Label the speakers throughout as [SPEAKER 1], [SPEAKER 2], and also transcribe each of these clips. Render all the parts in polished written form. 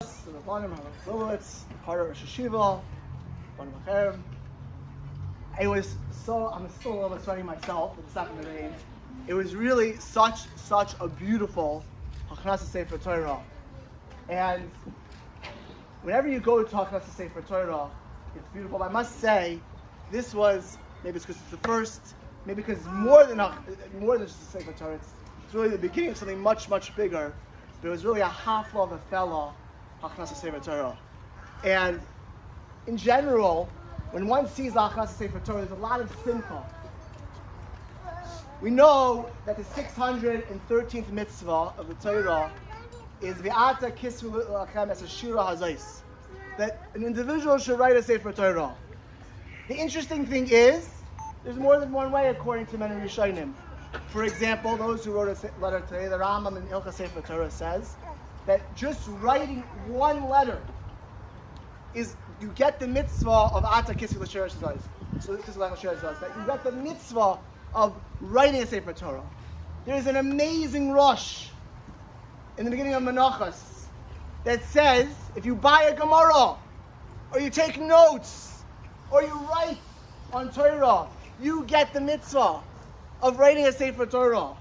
[SPEAKER 1] Menachem, part of Rosh Hashiva, Menachem. I'm still a little bit sweating myself. It's not going to rain. It was really such a beautiful Hachnosas Sefer Torah. And whenever you go to Hachnosas Sefer Torah, it's beautiful. I must say, this was, maybe it's because it's the first, maybe because it's more than just a Sefer Torah. It's really the beginning of something much bigger. But it was really a hafla of a fellow Hachnosas Sefer Torah. And in general, when one sees the Hachnosas Sefer Torah, there's a lot of simcha. We know that the 613th mitzvah of the Torah is V'ata kisvu lachem es shira hazais, that an individual should write a Sefer Torah. The interesting thing is, there's more than one way according to many Rishonim. For example, those who wrote a letter today, the Rambam in Hilchos Sefer Torah says that just writing one letter is, you get the mitzvah of Ata Kisvu L'Shir Hazais. So this is like L'Shir Hazais, that you get the mitzvah of writing a Sefer Torah. There is an amazing rush in the beginning of Menachem that says if you buy a Gemara, or you take notes, or you write on Torah, you get the mitzvah of writing a Sefer Torah.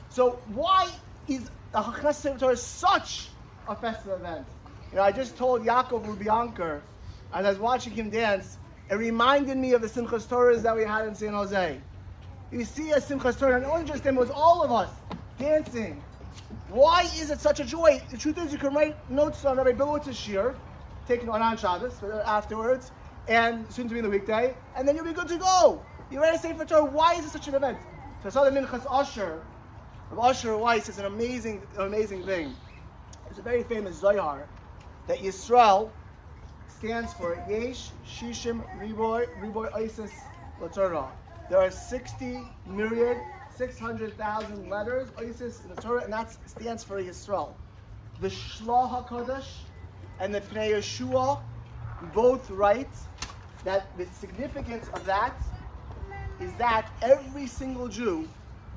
[SPEAKER 1] So why is the Hachnosas Sefer Torah such a festive event? You know, I just told Yaakov Lubianker, as I was watching him dance, it reminded me of the Simchas Torahs that we had in San Jose. You see a Simchas Torah, and it wasn't just him, it was all of us dancing. Why is it such a joy? The truth is, you can write notes on Rabbi Bilowitz's shir, taken on Shabbos afterwards, and soon to be in the weekday, and then you'll be good to go. You write a Sefer Torah. Why is it such an event? So I saw the Minchas Usher of Usher Weiss. It's an amazing thing. There's a very famous Zohar that Yisrael stands for Yesh Shishim Riboy Isis LaTorah. There are 60,600,000 letters Isis in the Torah, and that stands for Yisrael. The Shloah HaKadosh and the Pnei Yeshua both write that the significance of that is that every single Jew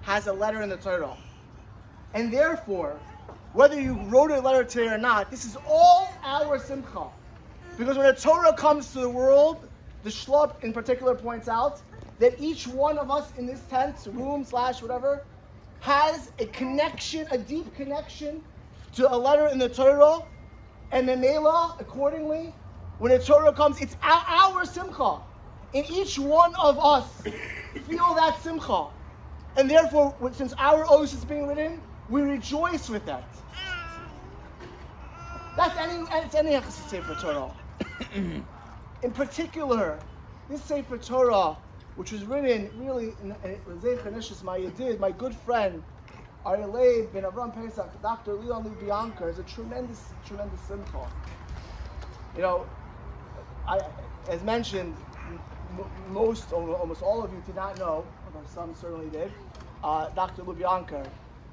[SPEAKER 1] has a letter in the Torah. And therefore, whether you wrote a letter today or not, this is all our simcha. Because when the Torah comes to the world, the Shlop in particular points out that each one of us in this tent, room / whatever, has a connection, a deep connection to a letter in the Torah. And the Mela, accordingly, when the Torah comes, it's our simcha. And each one of us feel that simcha. And therefore, since our oath is being written, we rejoice with that. That's any Hachnosas Sefer Torah. In particular, this Sefer Torah, which was written really in my good friend, Aryeh ben Avram Pesach, Dr. Leon Lubyanker, is a tremendous simcha. You know, as mentioned, almost all of you did not know, although some certainly did, Dr. Lubyanker.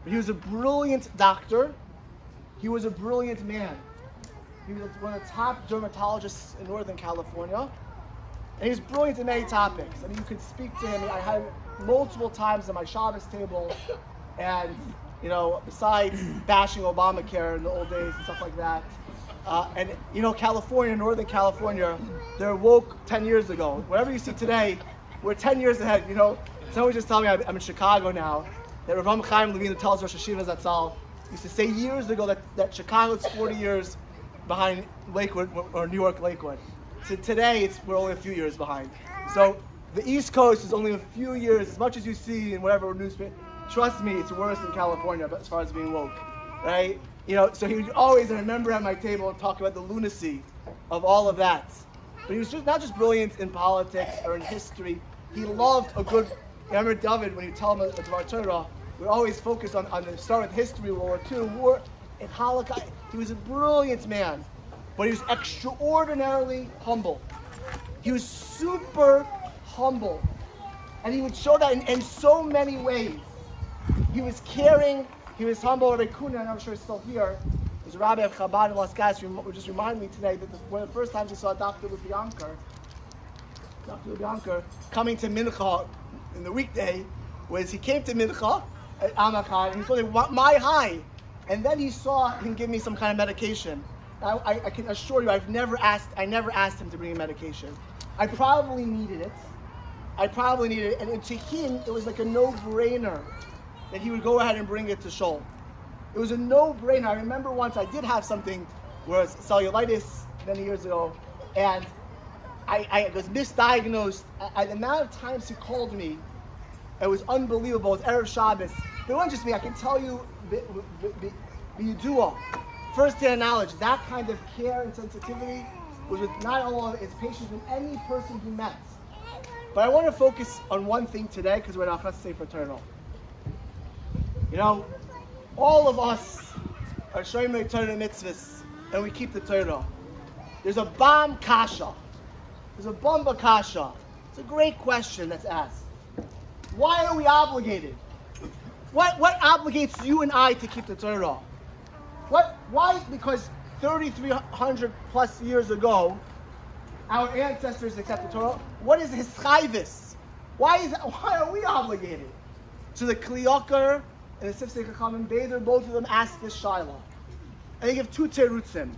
[SPEAKER 1] But he was a brilliant doctor. He was a brilliant man. He was one of the top dermatologists in Northern California. And he was brilliant in many topics. I mean, you could speak to him. I had multiple times at my Shabbos table. And, you know, besides bashing Obamacare in the old days and stuff like that. And, you know, Northern California, they're woke 10 years ago. Whatever you see today, we're 10 years ahead. You know, someone just told me, I'm in Chicago now, that Rabbi Levine tells Rosh Hashiva Zatzal used to say years ago that Chicago's 40 years behind Lakewood, or New York Lakewood. So today, we're only a few years behind. So the East Coast is only a few years, as much as you see in whatever newspaper. Trust me, it's worse in California, but as far as being woke, right? You know, so he would always, I remember at my table, and talk about the lunacy of all of that. But he was not just brilliant in politics or in history. He loved a good. Remember David, when you tell him the Dvar Torah, we always focus on the start with history, World War II, war, and Holocaust. He was a brilliant man, but he was extraordinarily humble. He was super humble, and he would show that in so many ways. He was caring. He was humble. Rabbi Kuna, and I'm sure he's still here, was a rabbi of Chabad in Las Vegas, who just reminded me today that one of the first times he saw Dr. Lubianker coming to Mincha in the weekday was he came to Mincha at Amachar, and he told me, my high. And then he saw him give me some kind of medication. I can assure you, I never asked him to bring me medication. I probably needed it. And to him, it was like a no-brainer that he would go ahead and bring it to shul. It was a no-brainer. I remember once I did have something where it's cellulitis many years ago, and I was misdiagnosed. The amount of times he called me, it was unbelievable. It was Erev Shabbos. It wasn't just me. I can tell you, B'yidua, first-hand knowledge, that kind of care and sensitivity was with not only his patients, with any person he met. But I want to focus on one thing today, because we're in Hachnosas Sefer Torah. You know, all of us are Shomer Torah mitzvahs, and we keep the Torah. There's a bam kasha. There's a bamba kasha. It's a great question that's asked. Why are we obligated? What obligates you and I to keep the Torah? Why? Because 3,300 plus years ago, our ancestors accepted the Torah. What is his chayvis? Why are we obligated? So the Kliyakar and the Sifsei Chachamim Beider, both of them ask this shaila. And they give two terutzim.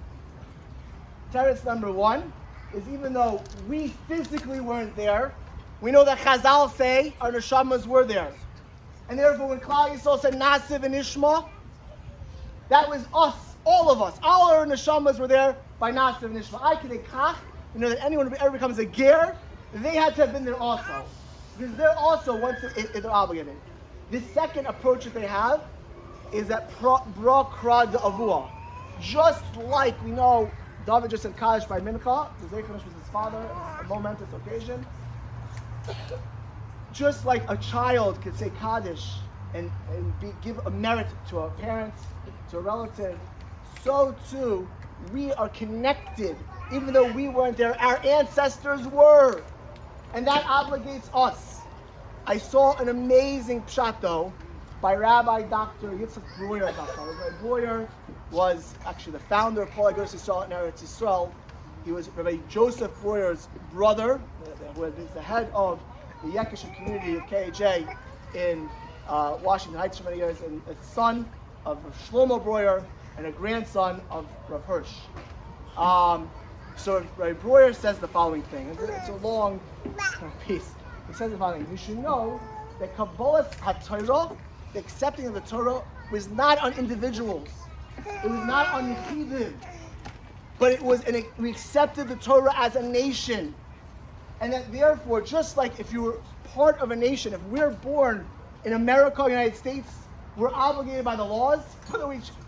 [SPEAKER 1] Teretz number one is, even though we physically weren't there, we know that Chazal say our neshamas were there. And therefore when Klal Yisrael said Nasiv and Ishma, that was us, all of us. All our neshamas were there by Nasiv and Ishma. I can kach, you know that anyone who ever becomes a ger, they had to have been there also. Because they're also, once they're obligated. The second approach that they have is that bra krad avua. Just like we know David just said Kaddish by Mincha, the Zeichanish was his father, a momentous occasion. Just like a child could say Kaddish and give a merit to a parent, to a relative, so too we are connected, even though we weren't there. Our ancestors were, and that obligates us. I saw an amazing pshat though by Rabbi Dr. Yitzchak Breuer. Rabbi Breuer was actually the founder of Kehillah Yisrael in Eretz Yisrael. He was Rabbi Joseph Breuer's brother, who is the head of the Yekisha community of KJ in Washington Heights for many years, and a son of Shlomo Breuer and a grandson of Rav Hirsch. So Rabbi Breuer says the following thing. It's a long piece. He says the following: you should know that Kabbalas HaTorah, the accepting of the Torah, was not on individuals. It was not on Yechidim. But it was, we accepted the Torah as a nation. And that therefore, just like if you were part of a nation, if we're born in America, United States, we're obligated by the laws.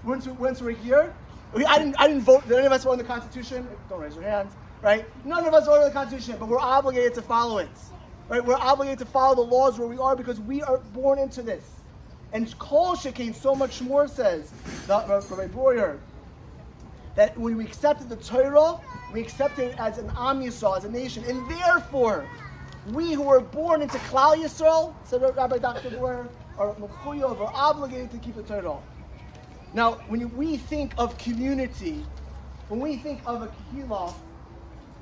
[SPEAKER 1] Once we're here, I didn't vote. Did any of us vote in the Constitution? Don't raise your hands, right? None of us voted in the Constitution, but we're obligated to follow it, right? We're obligated to follow the laws where we are because we are born into this. And Kol Shekain so much more says, Rabbi Breuer, that when we accepted the Torah, we accepted it as an Am Yisrael, as a nation, and therefore, we who were born into Klal Yisrael, said Rabbi Dr. Breuer, are mechuyev, are obligated to keep the Torah. Now, when we think of community, when we think of a Kehillah,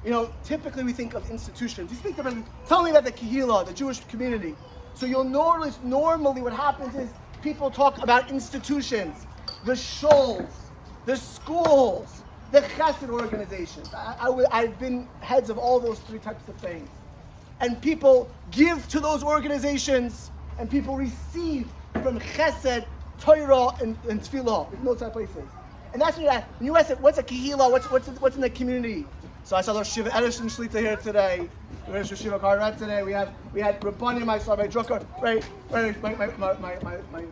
[SPEAKER 1] you know, typically we think of institutions. You think about, tell me about the Kehillah, the Jewish community. So you'll notice normally what happens is people talk about institutions, the shuls, the schools, the chesed organizations. I've been heads of all those three types of things. And people give to those organizations, and people receive from chesed, Torah, and tefillah, in those type of places. And that's when you ask, what's a Kehillah, what's in the community? So I saw the Shiva Edison Shlita here today. We had Shiva Karat today. We had Rabbi, I saw my Drucker, right? My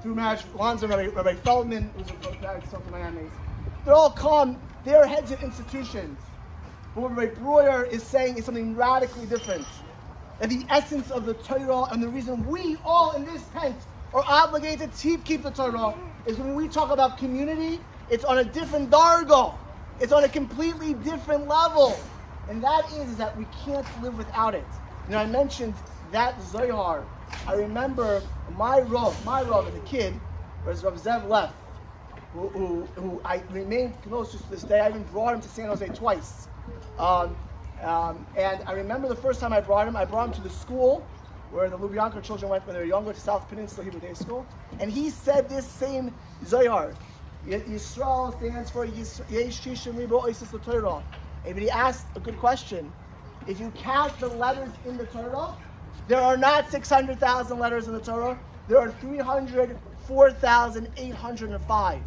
[SPEAKER 1] through marriage, Lonzo, Rabbi Feldman, who's a married son from Miami. They're all come. They're heads of institutions. But what Rabbi Breuer is saying is something radically different. And the essence of the Torah and the reason we all in this tent are obligated to keep the Torah is when we talk about community, it's on a different dargo. It's on a completely different level. And that is that we can't live without it. You know, I mentioned that Zohar. I remember my Rav as a kid, was Rav Zev Leff, who I remained close to this day. I even brought him to San Jose twice. And I remember the first time I brought him to the school where the Lubianker children went when they were younger, to South Peninsula Hebrew Day School. And he said this same Zohar. Yisrael stands for Yesh Shishim Ribo Oisis Torah. Everybody asked a good question. If you count the letters in the Torah, there are not 600,000 letters in the Torah. There are 304,805.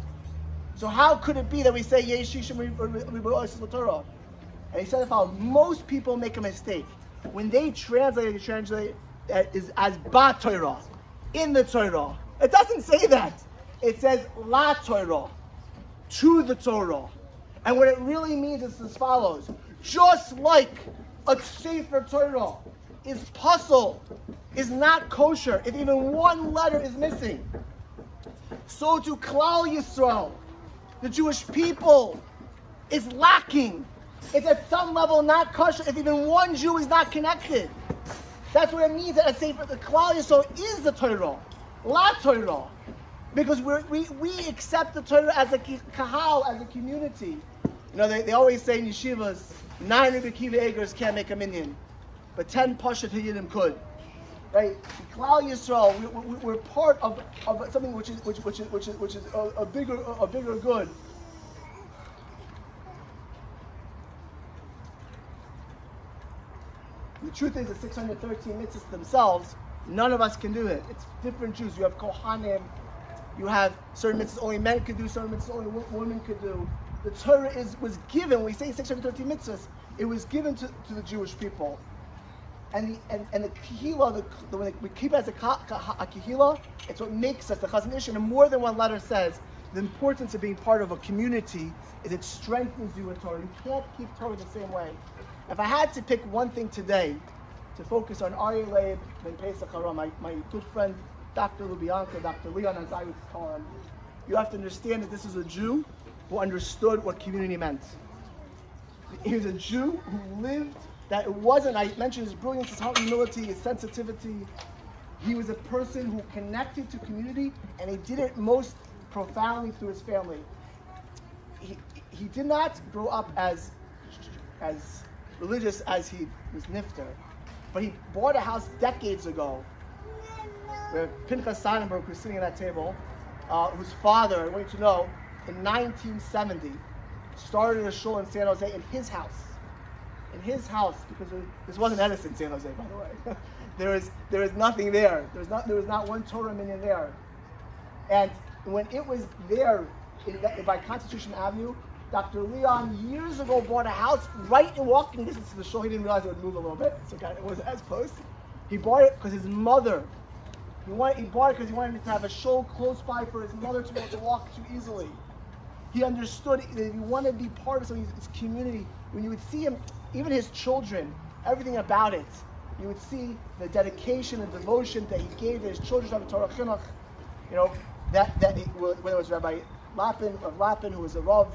[SPEAKER 1] So how could it be that we say Yesh Shishim Ribo Oisis Torah? And he said, most people make a mistake. When they translate it as Ba Torah, in the Torah. It doesn't say that. It says La Torah, to the Torah. And what it really means is as follows. Just like a Sefer Torah is puzzle, is not kosher, if even one letter is missing, so to Klal Yisrael, the Jewish people, is lacking. It's at some level not kosher if even one Jew is not connected. That's what it means that a Sefer, the Klal Yisrael is the Torah, La Torah. Because we accept the Torah as a kahal, as a community. You know, they always say in yeshivas, 9 Rabbi Egers can't make a minyan, but 10 Pashat Hayidim could. Right? Klal Yisrael, we're part of something which is a bigger good. The truth is, the 613 mitzvahs themselves, none of us can do it. It's different Jews. You have Kohanim, you have certain mitzvahs only men could do, certain mitzvahs only women could do. The Torah was given, we say 613 mitzvahs, it was given to the Jewish people. And the Kehillah, when we keep it as a Kehillah, it's what makes us the Chazon Ish. And more than one letter says, the importance of being part of a community is it strengthens you in Torah. You can't keep Torah the same way. If I had to pick one thing today to focus on Aryeh Leib ben Pesach Hara, my good friend, Dr. Lubyanka, Dr. Leon, as I would call him, you have to understand that this is a Jew who understood what community meant. He was a Jew who lived, that it wasn't, I mentioned his brilliance, his humility, his sensitivity. He was a person who connected to community, and he did it most profoundly through his family. He did not grow up as religious as he was nifter, but he bought a house decades ago where Pinchas Sonnenberg, who's sitting at that table, whose father, I want you to know, in 1970, started a shul in San Jose in his house. In his house, because this wasn't Edison, San Jose, by the way. there is nothing there. There was not one Torah minyan there. And when it was there by Constitution Avenue, Dr. Leon years ago bought a house right in walking distance to the shul. He didn't realize it would move a little bit, so it wasn't as close. He bought it because his mother. He bought it because he wanted to have a shul close by for his mother to be able to walk to easily. He understood that if you want to be part of something, it's community. When you would see him, even his children, everything about it, you would see the dedication and devotion that he gave his children to Torah Chinuch. You know, whether it was Rabbi Lapin, who was a Rav,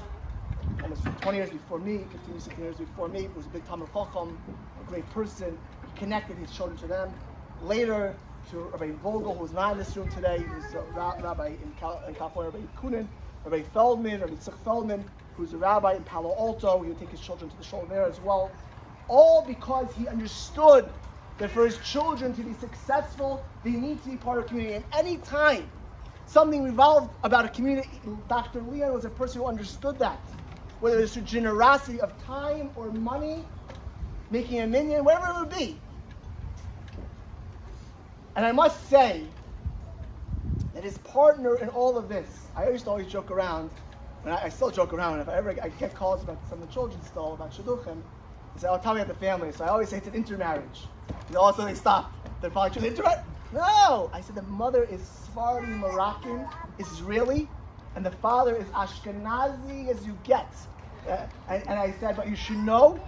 [SPEAKER 1] almost 20 years before me, 15, 16 years before me, was a big Talmud Chacham, a great person. He connected his children to them. Later, to Rabbi Vogel, who's not in this room today, who's a rabbi in California, Rabbi Kunin, Rabbi Feldman, Rabbi Tzich Feldman, who's a rabbi in Palo Alto. He would take his children to the shul there as well. All because he understood that for his children to be successful, they need to be part of a community. And any time something revolved about a community, Dr. Leon was a person who understood that. Whether it's through generosity of time or money, making a minyan, whatever it would be. And I must say that his partner in all of this, I used to always joke around, and I still joke around, if I get calls about some of the children still, about Shidduchim, they say, tell me about the family. So I always say it's an intermarriage. And all of a sudden they stop. They're probably intermarriage? No! I said the mother is Sephardi, Moroccan, Israeli, and the father is Ashkenazi as you get. And I said, but you should know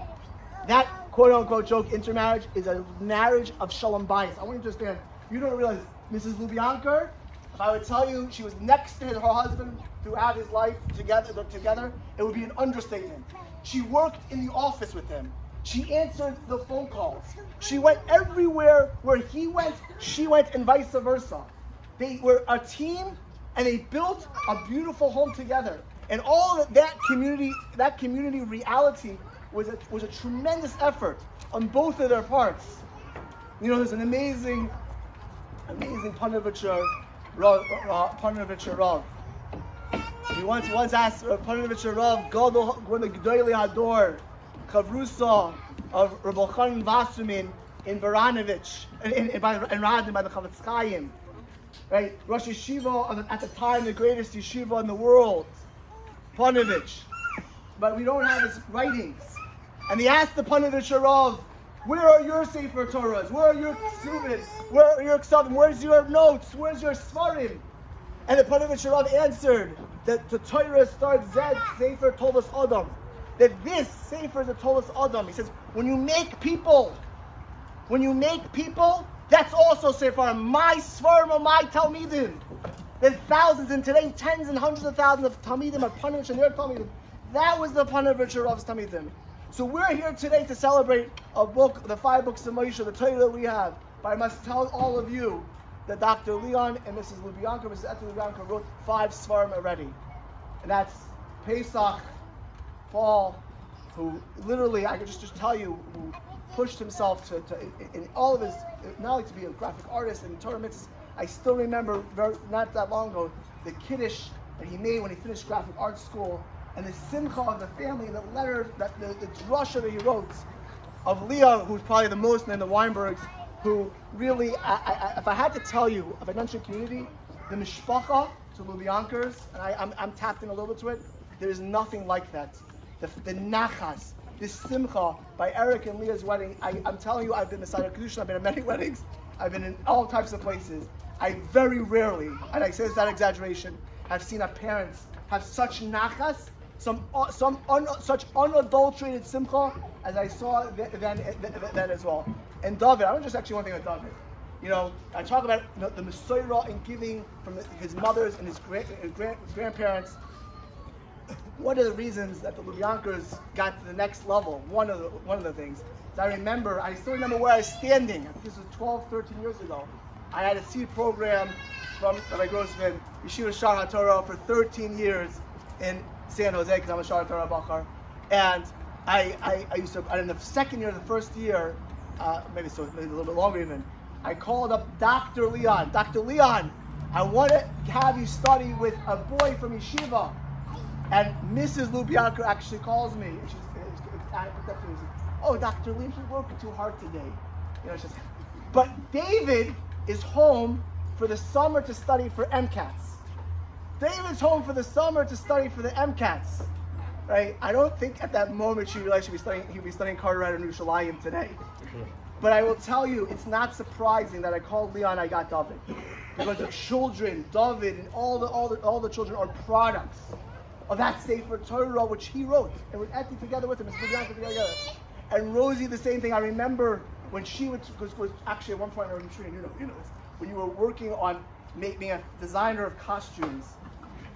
[SPEAKER 1] that quote-unquote joke intermarriage is a marriage of shalom bayis. I want you to understand, you don't realize Mrs. Lubianker, if I would tell you she was next to her husband throughout his life together, it would be an understatement. She worked in the office with him. She answered the phone calls. She went everywhere where he went, she went, and vice versa. They were a team, and they built a beautiful home together. And all that community reality was a tremendous effort on both of their parts. You know, there's an amazing Panovitcher Rav. We once asked Panovich Rav Gadol, one of the G'dayli Hador, Chavrusa of Rabbi Chaim Wasserman in Baranovich, in Radin by the Chavetz Chaim, right? Rosh Yeshiva at the time, the greatest yeshiva in the world, Panovich. But we don't have his writings. And he asked the Panovich Rav, where are your Sefer Torahs? Where are your Ksuvim? Where are your Ksuvim? Where's your notes? Where's your Svarim? And the Panovich Rav answered that the Torah starts Zed Sefer Tolas Adam. That this Sefer is a Tolas Adam. He says, when you make people, that's also Sefer. My Svarim or my Talmidim. There's thousands, and today tens and hundreds of thousands of Talmidim are Panovich and their Talmidim. That was the Panovich Rav's Talmidim. So we're here today to celebrate a book, the 5 books of Moshe, the Torah that we have. But I must tell all of you that Dr. Leon and Mrs. Lubyanka, Mrs. Etta Lubyanka wrote 5 Svarim already. And that's Pesach, Paul, who literally, I could just tell you, who pushed himself to in all of his, not only to be a graphic artist and Torah mitzvahs. I still remember, not that long ago, the Kiddush that he made when he finished graphic art school, and the simcha of the family, the letter, the Drosha that he wrote of Leah, who's probably the most, and then the Weinbergs, who really, if I had to tell you, if I mentioned community, the mishpacha to Lubiankers, and I'm tapped in a little bit to it, there is nothing like that. The nachas, the simcha by Eric and Leah's wedding. I'm telling you, I've been beside a Kedushin, I've been at many weddings, I've been in all types of places. I very rarely, and I say this without exaggeration, have seen a parents have such nachas, such unadulterated simcha as I saw then as well. And David, I want to just actually one thing with David. You know, I talk about the Mesorah and giving from his mothers and his grandparents. One of the reasons that the Lubyankers got to the next level, one of the things, is I still remember where I was standing. I think this was 12, 13 years ago. I had a seed program from Rabbi Grossman, Yeshiva Shar HaTorah, for 13 years in San Jose, because I'm a Shar HaTorah Bachar. And I used to, in the second year, the first year, maybe a little bit longer even, I called up Dr. Leon. Dr. Leon, I want to have you study with a boy from Yeshiva. And Mrs. Lubianker actually calls me, and she's oh, Dr. Leon, you're working too hard today. You know, but David is home for the summer to study for MCATs. David's home for the summer to study for the MCATs. Right? I don't think at that moment she realized he'd be studying Carteret and Yerushalayim today. But I will tell you, it's not surprising that I called Leon, I got David. Because the children, David, and all the children are products of that Sefer Torah which he wrote. And with Eti together with him, Mr. Lubyanka together. And Rosie, the same thing. I remember when she was actually at one point, I'm sure you know this, when you were working on being a designer of costumes.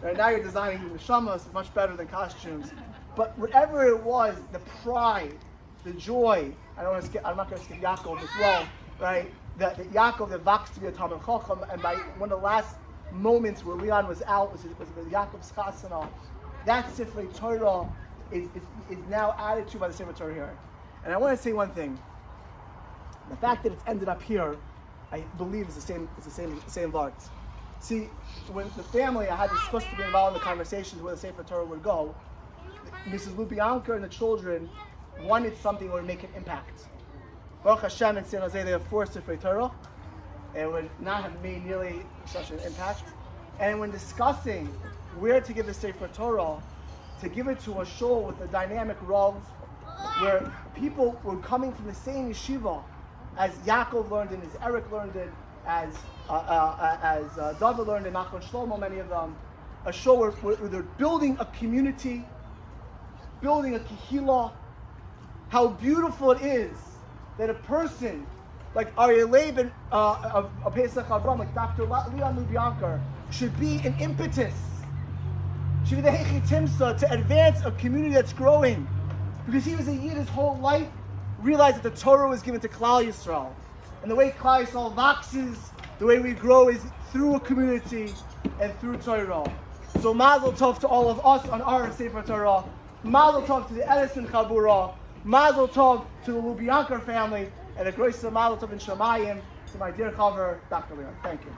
[SPEAKER 1] Right now you're designing neshamas, it's much better than costumes. But whatever it was, the pride, the joy. I'm not going to skip Yaakov as well, right? That Yaakov, that vaks to be a Talmid Chacham, and by one of the last moments where Leon was out was Yaakov's chasana. That Sefer Torah is now added to by the Sefer Torah here. And I want to say one thing. The fact that it's ended up here, I believe is the same Vart. See, when the family, I had discussed to be involved in the conversations where the Sefer Torah would go, Mrs. Lubianker and the children wanted something that would make an impact. Baruch Hashem in San Jose, they have 4 Sefer Torah, and would not have made nearly such an impact. And when discussing where to give the Sefer Torah, to give it to a shul with a dynamic Rav, where people were coming from the same yeshiva as Yaakov learned it, as Eric learned it, as David learned it, Nachman Shlomo, many of them, a shul where they're building a community, building a Kehillah. How beautiful it is that a person like Aryeh Levine of Pesach Avram, like Dr. Leon Lubianker, should be an impetus, should be the Hechitimsa to advance a community that's growing. Because he was a Yid his whole life, realized that the Torah was given to Klal Yisrael. And the way Klal Yisrael waxes, the way we grow is through a community and through Torah. So Mazel Tov to all of us on our Sefer Torah. Mazel Tov to the Edison Chabura. Mazel Tov to the Lubianker family. And a great Mazel Tov in Shemayim to my dear Chaver, Dr. Leon. Thank you.